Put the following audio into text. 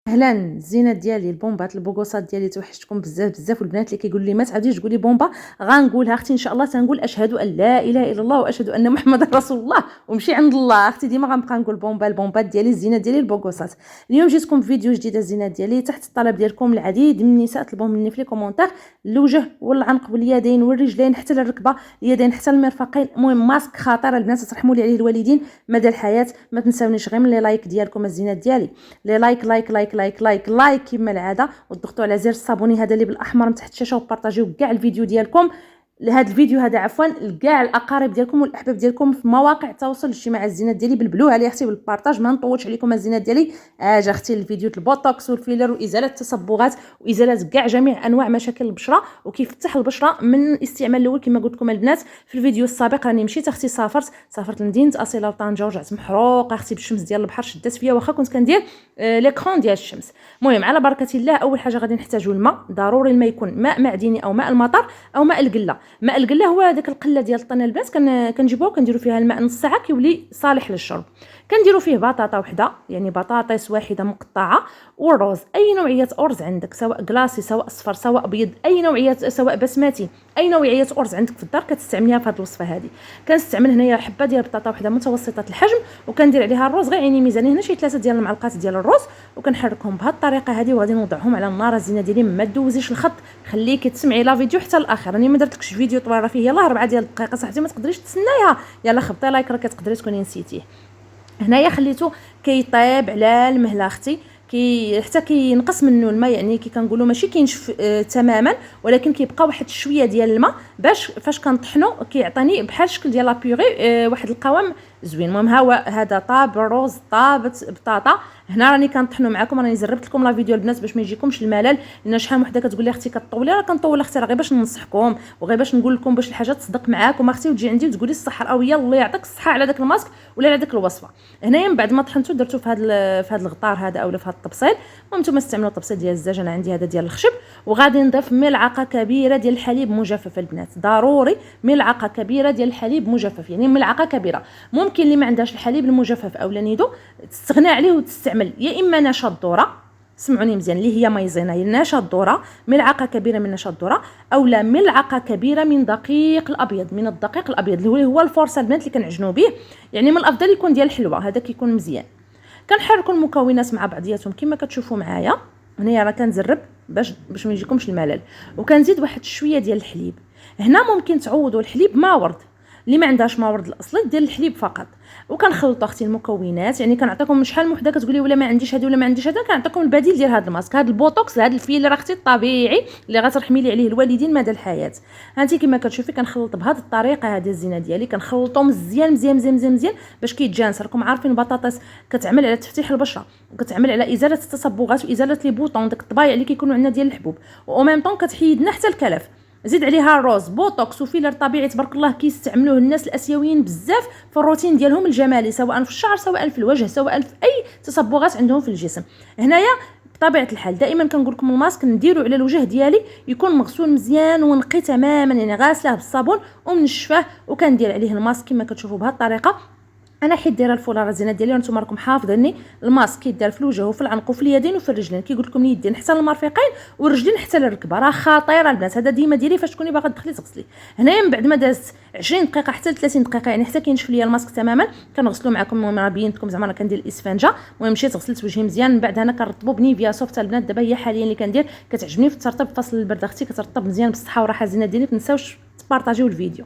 اهلا الزينات ديالي، البومبات البوكوصات ديالي توحشتكم بزاف بزاف. والبنات اللي كيقول لي ما تعاوديش تقولي بومبا، غنقولها اختي ان شاء الله. تنقول اشهد ان لا اله الا الله واشهد ان محمد رسول الله ومشي عند الله اختي. ديما غنبقى نقول بومبا، البومبات ديالي، الزينات ديالي، البوكوصات. اليوم جيتكم بفيديو جديد الزينات ديالي تحت الطلب ديالكم. العديد من النساء طلبوا مني في لي كومونتير الوجه والعنق واليدين والرجلين حتى للركبه، اليدين حتى المرفقين. المهم ماسك خطير البنات ترحموا لي عليه الوالدين مدى الحياه. ما تنساونيش غير من لي لايك ديالكم الزينات ديالي، لي لايك لايك لايك لايك لايك لايك كما العاده، وتضغطوا على زر الصابوني هذا اللي بالاحمر من تحت الشاشه، وبارطاجيو كاع الفيديو ديالكم لهذا الفيديو هذا عفوا لكاع الاقارب ديالكم والاحباب ديالكم في مواقع التواصل الاجتماعي. الزينات ديالي بالبلوه عليها اختي بالبارطاج. ما نطولش عليكم الزينات ديالي. اجا اختي الفيديو البوتوكس والفيلر وازاله التصبغات وازاله كاع جميع انواع مشاكل البشره وكيفتح البشره من الاستعمال الاول. كما قلت لكم البنات في الفيديو السابق راني مشيت اختي سافرت لمدينه اصيله وطنجه، ورجعت محروقه اختي بالشمس ديال البحر، شدات فيا واخا كنت كندير ليكرون ديال الشمس. المهم على بركه الله، اول حاجه غادي نحتاجوا الماء. ضروري الماء يكون ماء معدني او ماء المطر او ماء القله. ماء القله هو داك القله ديال الطن البنات كنجيبوها وكنديروا فيها الماء نص ساعه كيولي صالح للشرب. كنديروا فيه بطاطا وحده، يعني بطاطس واحده مقطعه، والرز اي نوعيه ارز عندك، سواء كلاصي سواء اصفر سواء ابيض، اي نوعيه سواء بسمتي، اي نوعيه ارز عندك في الدار كتستعمليها في هذه الوصفه هذه. كنستعمل هنايا حبه ديال بطاطا وحده متوسطه الحجم، وكندير عليها الرز غير عيني ميزاني هنا شي 3 ديال المعلقات ديال الرز، وكنحركهم بهذه الطريقه هذه. وغادي نوضعهم على النار الزينه ديالي. ما دوزيش الخط، خليكي تسمعي لا فيديو حتى الاخر. راني ما درتكش فيديو طوال راه فيه يلاه 4 ديال الدقائق صاحبتي، ما تقدريش تسنايها. يلا خبطي لايك راه كتقدري تكوني نسيتيه. هنايا خليته كيطيب على المهله اختي، حتى كينقص منه الماء، يعني كي كنقولوا ماشي كينشف تماما، ولكن كيبقى واحد شويه ديال الماء باش فاش كنطحنو كيعطيني بحال الشكل ديال لابيغي واحد القوام زوين. المهم هذا طاب الرز، طابت بطاطا. هنا راني كنطحنو معكم، راني زربت لكم لا فيديو البنات باش ما يجيكمش الملل، لان شحال وحده كتقول لي اختي كطولي. راه كنطول اختي راه غير باش ننصحكم وغير باش نقول لكم باش الحاجه تصدق معاكم اختي، وتجي عندي وتقولي الصحراويه الله يعطيك الصحه على داك الماسك ولا على داك الوصفه. هنايا من بعد ما طحنتو درتو في هذا الغطار هذا اولا في هذا الطبسيل. المهم نتوما استعملوا الطبسيل ديال الزاج، انا عندي هذا ديال الخشب. وغادي نضيف ملعقه كبيره ديال الحليب مجفف البنات، ضروري ملعقه كبيره ديال الحليب مجفف، يعني ملعقه كبيره. ممكن اللي ما عندهاش الحليب المجفف اولا نيدو تستغنى عليه وتستعمل يا اما نشا الذره، سمعوني مزيان، اللي هي مايزينا، هي نشا الذره، ملعقه كبيره من نشا الذره، اولا ملعقه كبيره من دقيق الابيض، من الدقيق الابيض اللي هو الفرصه البنات اللي كنعجنوا به. يعني من الافضل يكون ديال الحلوه، هذا كيكون مزيان. كنحركوا المكونات مع بعضياتهم كما كتشوفوا معايا. هنايا راه كنزرب باش ما يجيكمش الملل، وكنزيد واحد شويه ديال الحليب. هنا ممكن تعوضوا الحليب ما ورد، اللي ما عندهاش ما ورد الاصلي ديال الحليب فقط. وكنخلطوا اختي المكونات، يعني كنعطيكم شحال من وحده كتقولي ولا ما عنديش هذه ولا ما عنديش هذا، كنعطيكم البديل ديال هذا الماسك، هذا البوتوكس، هذا الفيلر اختي الطبيعي اللي غترحمي لي عليه الوالدين مدى الحياه. هانتي كما كتشوفي كنخلط بهذه الطريقه هذه الزينه ديالي، كنخلطو مزيان مزيان مزيان مزيان مزيان باش كيتجانس. راكم عارفين البطاطس كتعمل على تفتيح البشره، وكتعمل على ازاله التصبغات وازاله لي بوطون، داك الطبايع اللي كيكونوا عندنا ديال الحبوب، او ميم طون كتحيد لنا حتى الكلف. زيد عليها الروز، بوتوكس وفيلر طبيعي تبارك الله كيستعملوه الناس الاسيويين بزاف في الروتين ديالهم الجمالي، سواء في الشعر سواء في الوجه سواء في اي تصبغات عندهم في الجسم. هنايا بطبيعه الحال دائما كنقول لكم الماسك نديرو على الوجه ديالي يكون مغسول مزيان ونقي تماما، يعني غاسله بالصابون ومنشفاه، وكندير عليه الماسك كما كتشوفوا بهذه الطريقه. انا حيت دايره الفولاره الزينه ديالي وانتم راكم حافظيني. الماسك كيدار في الوجه وفي العنق وفي اليدين وفي الرجلين، كيقول لكم اليدين حتى للمرفقين والرجلين حتى للركبه، راه خطيره البنات. هذا ديما ديري فاش تكوني باغا تدخلي تغسلي. هنايا من بعد ما دازت 20 دقيقه حتى ل 30 دقيقه، يعني حتى كينشف ليا الماسك تماما، كنغسلو معكم. المهم راه بينت لكم زعما راه كندير الاسفنجه. المهم مشيت غسلت وجهي مزيان، من بعد هنا كنرطبو بنيفيا سوفت البنات. دابا هي حاليا اللي كندير، كتعجبني في الترطيب فصل البرد اختي، كترطب مزيان بالصحه والراحه الزينه ديالي. ما تنساوش تبارطاجيو الفيديو.